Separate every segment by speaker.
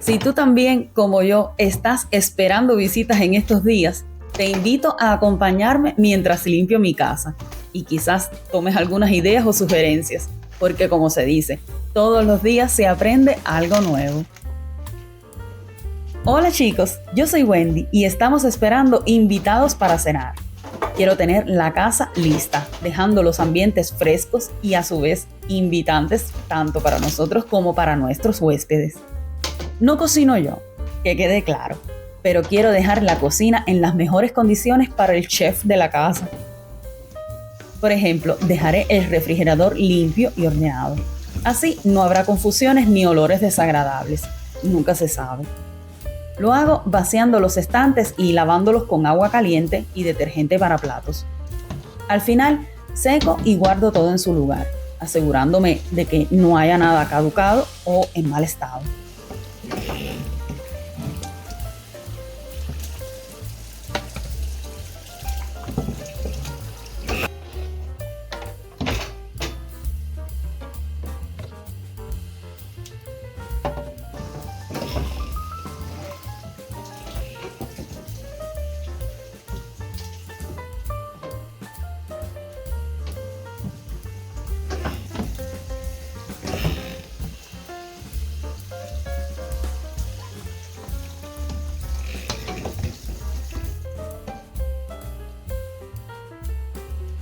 Speaker 1: Si tú también, como yo, estás esperando visitas en estos días, te invito a acompañarme mientras limpio mi casa y quizás tomes algunas ideas o sugerencias, porque como se dice, todos los días se aprende algo nuevo. Hola chicos, yo soy Wendy y estamos esperando invitados para cenar. Quiero tener la casa lista, dejando los ambientes frescos y a su vez invitantes tanto para nosotros como para nuestros huéspedes. No cocino yo, que quede claro, pero quiero dejar la cocina en las mejores condiciones para el chef de la casa. Por ejemplo, dejaré el refrigerador limpio y ordenado. Así no habrá confusiones ni olores desagradables. Nunca se sabe. Lo hago vaciando los estantes y lavándolos con agua caliente y detergente para platos. Al final, seco y guardo todo en su lugar, asegurándome de que no haya nada caducado o en mal estado.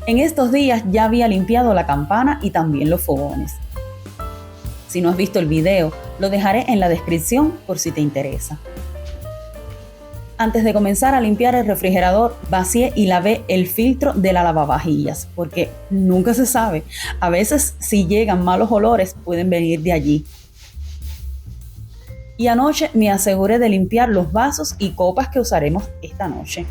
Speaker 1: En estos días ya había limpiado la campana y también los fogones. Si no has visto el video, lo dejaré en la descripción por si te interesa. Antes de comenzar a limpiar el refrigerador, vacié y lavé el filtro de la lavavajillas, porque nunca se sabe. A veces, si llegan malos olores, pueden venir de allí. Y anoche me aseguré de limpiar los vasos y copas que usaremos esta noche.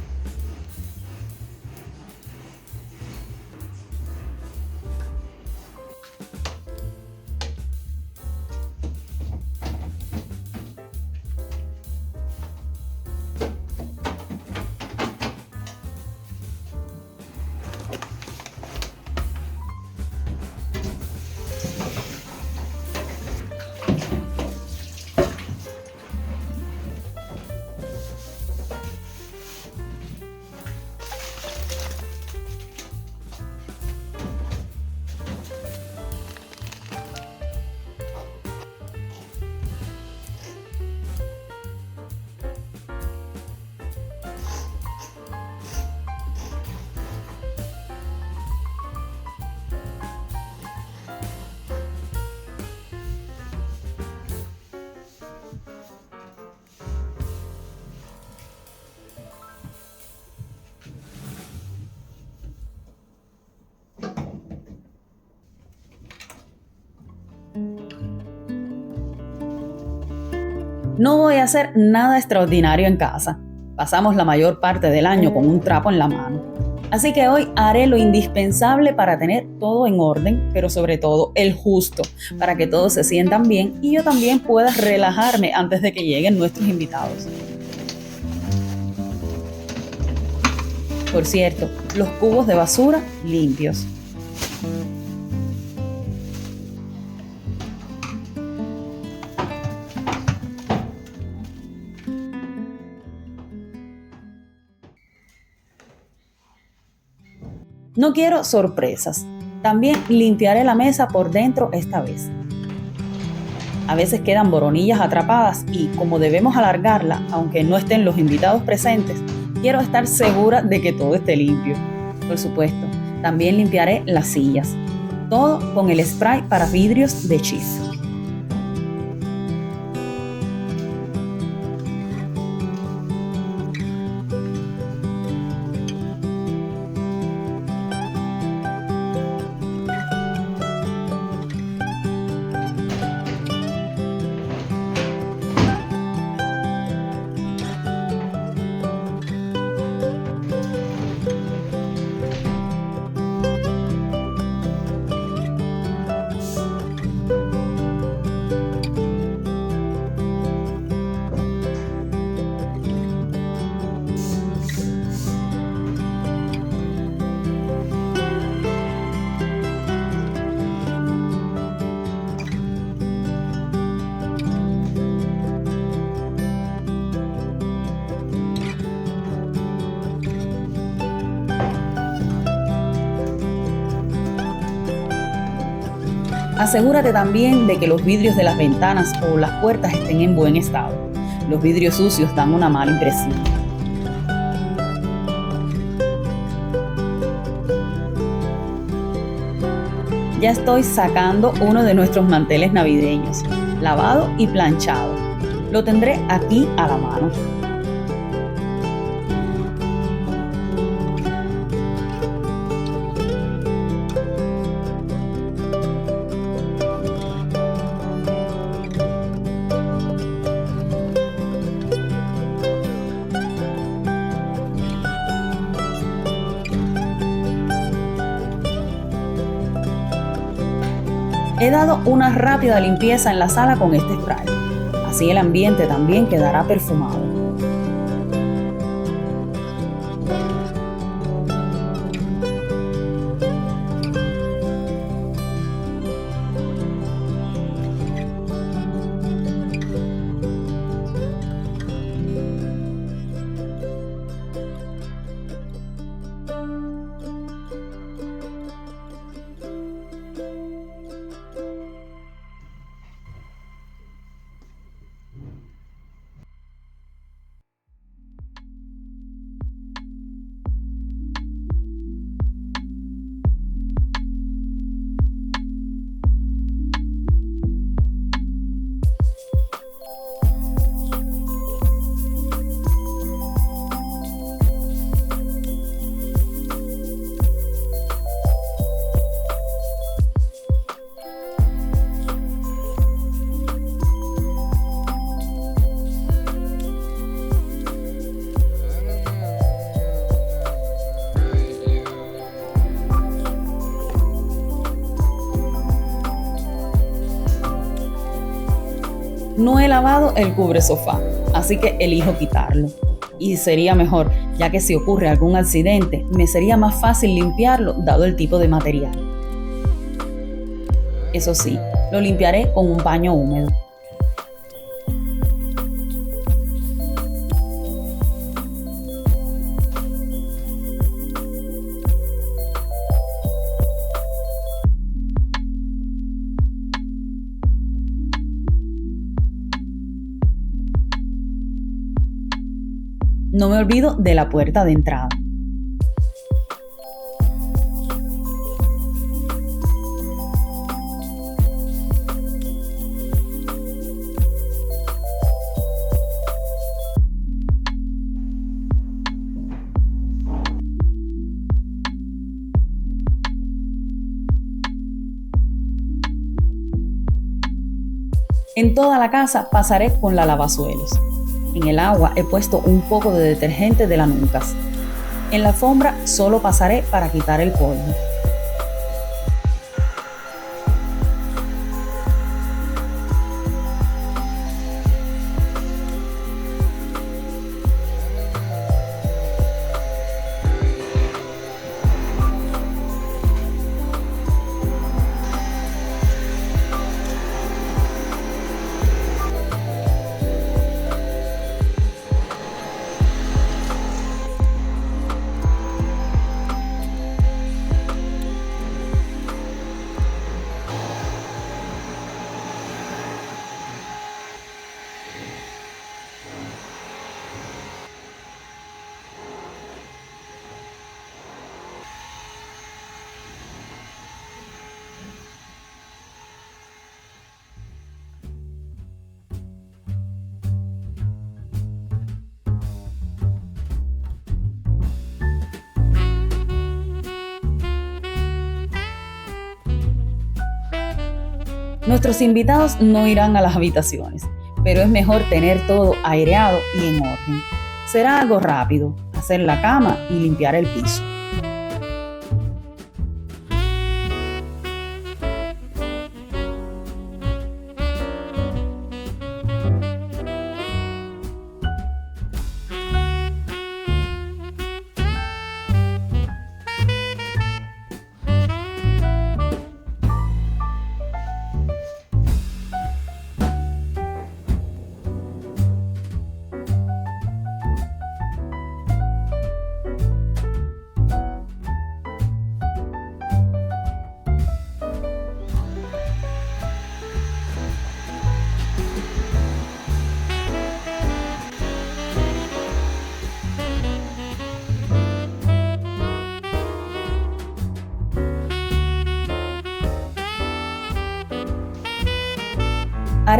Speaker 1: No voy a hacer nada extraordinario en casa. Pasamos la mayor parte del año con un trapo en la mano. Así que hoy haré lo indispensable para tener todo en orden, pero sobre todo el justo, para que todos se sientan bien y yo también pueda relajarme antes de que lleguen nuestros invitados. Por cierto, los cubos de basura limpios. No quiero sorpresas. También limpiaré la mesa por dentro esta vez. A veces quedan boronillas atrapadas y como debemos alargarla, aunque no estén los invitados presentes, quiero estar segura de que todo esté limpio. Por supuesto, también limpiaré las sillas. Todo con el spray para vidrios de Chif. Asegúrate también de que los vidrios de las ventanas o las puertas estén en buen estado. Los vidrios sucios dan una mala impresión. Ya estoy sacando uno de nuestros manteles navideños, lavado y planchado. Lo tendré aquí a la mano. He dado una rápida limpieza en la sala con este spray. Así el ambiente también quedará perfumado. No he lavado el cubresofá, así que elijo quitarlo. Y sería mejor, ya que si ocurre algún accidente, me sería más fácil limpiarlo dado el tipo de material. Eso sí, lo limpiaré con un paño húmedo. No me olvido de la puerta de entrada. En toda la casa pasaré con la lavasuelos. En el agua he puesto un poco de detergente de la Nuncas. En la alfombra solo pasaré para quitar el polvo. Nuestros invitados no irán a las habitaciones, pero es mejor tener todo aireado y en orden. Será algo rápido, hacer la cama y limpiar el piso.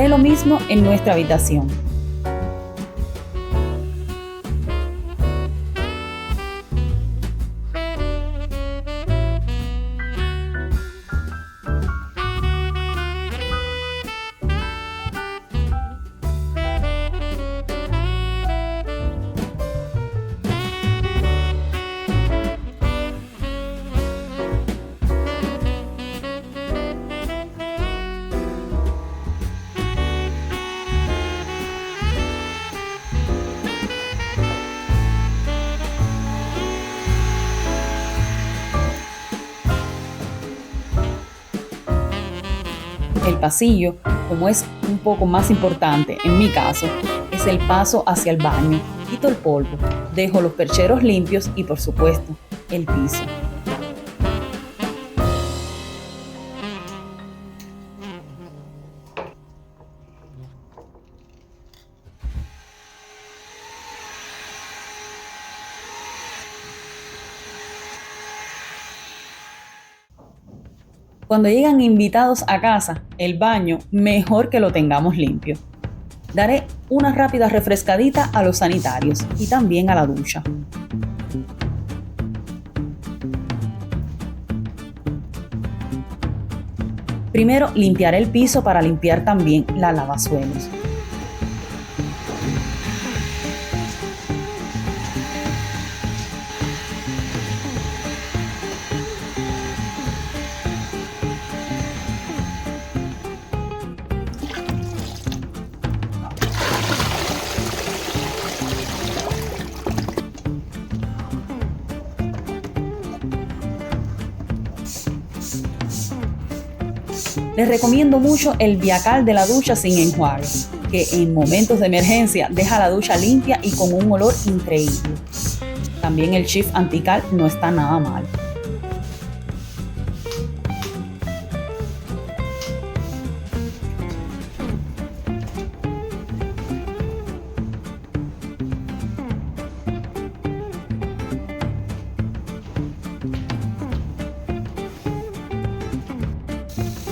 Speaker 1: Haré lo mismo en nuestra habitación. El pasillo, como es un poco más importante en mi caso, es el paso hacia el baño. Quito el polvo, dejo los percheros limpios y, por supuesto, el piso. Cuando llegan invitados a casa, el baño mejor que lo tengamos limpio. Daré una rápida refrescadita a los sanitarios y también a la ducha. Primero limpiaré el piso para limpiar también la lavasuelos. Les recomiendo mucho el Viacal de la ducha sin enjuague, que en momentos de emergencia deja la ducha limpia y con un olor increíble. También el Chief Antical no está nada mal.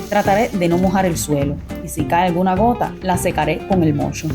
Speaker 1: Trataré de no mojar el suelo y si cae alguna gota, la secaré con el mocho.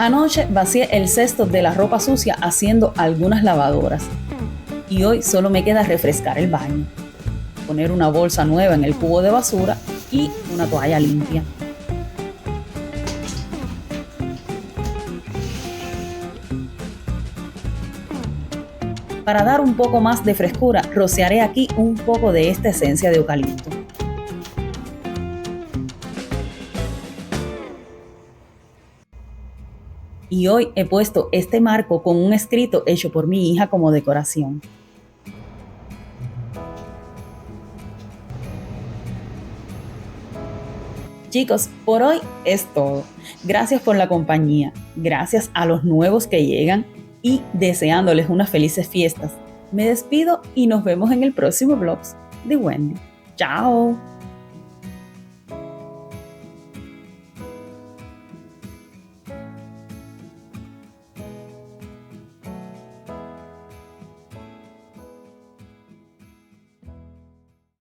Speaker 1: Anoche vacié el cesto de la ropa sucia haciendo algunas lavadoras y hoy solo me queda refrescar el baño, poner una bolsa nueva en el cubo de basura y una toalla limpia. Para dar un poco más de frescura, rociaré aquí un poco de esta esencia de eucalipto. Y hoy he puesto este marco con un escrito hecho por mi hija como decoración. Chicos, por hoy es todo. Gracias por la compañía, gracias a los nuevos que llegan y deseándoles unas felices fiestas. Me despido y nos vemos en el próximo vlog de Wendy. ¡Chao!